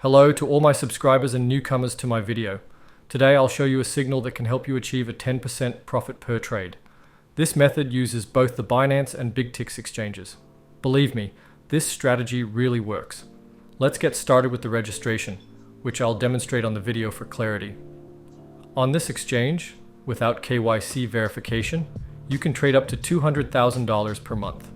Hello to all my subscribers and newcomers to my video. Today I'll show you a signal that can help you achieve a 10% profit per trade. This method uses both the Binance and BigTix exchanges. Believe me, this strategy really works. Let's get started with the registration, which I'll demonstrate on the video for clarity. On this exchange, without KYC verification, you can trade up to $200,000 per month.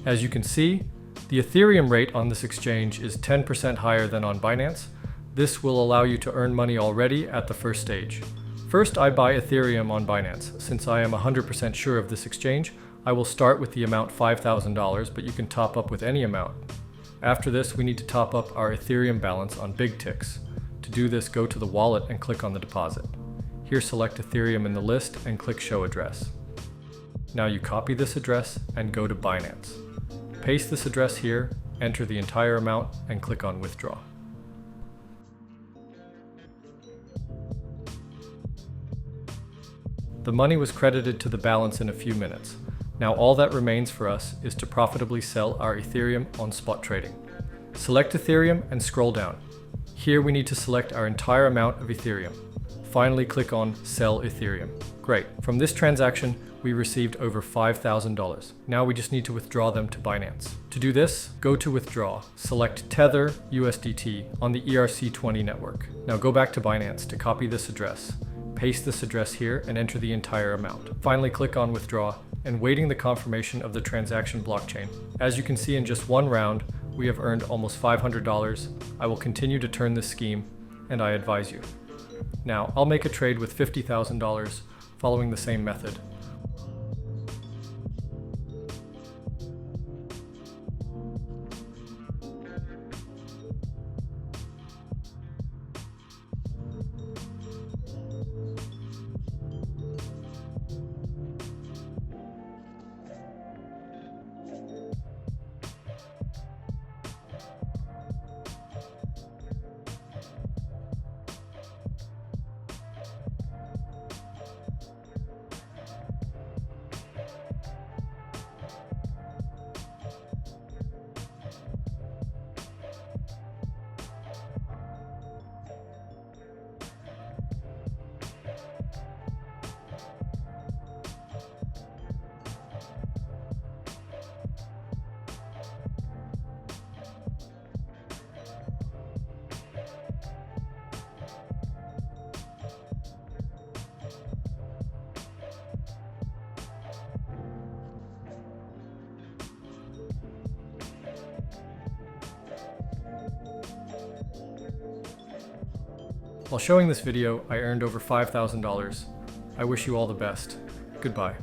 As you can see, the Ethereum rate on this exchange is 10% higher than on Binance. This will allow you to earn money already at the first stage. First, I buy Ethereum on Binance. Since I am 100% sure of this exchange, I will start with the amount $5,000, but you can top up with any amount. After this, we need to top up our Ethereum balance on BigTix. To do this, go to the wallet and click on the deposit. Here, select Ethereum in the list and click Show Address. Now you copy this address and go to Binance. Paste this address here, enter the entire amount, and click on Withdraw. The money was credited to the balance in a few minutes. Now all that remains for us is to profitably sell our Ethereum on spot trading. Select Ethereum and scroll down. Here we need to select our entire amount of Ethereum. Finally, click on Sell Ethereum. Great. From this transaction, we received over $5,000. Now we just need to withdraw them to Binance. To do this, go to Withdraw, select Tether USDT on the ERC20 network. Now go back to Binance to copy this address. Paste this address here and enter the entire amount. Finally, click on Withdraw and waiting the confirmation of the transaction blockchain. As you can see, in just one round, we have earned almost $500. I will continue to turn this scheme, and I advise you. Now, I'll make a trade with $50,000 following the same method. While showing this video, I earned over $5,000. I wish you all the best. Goodbye.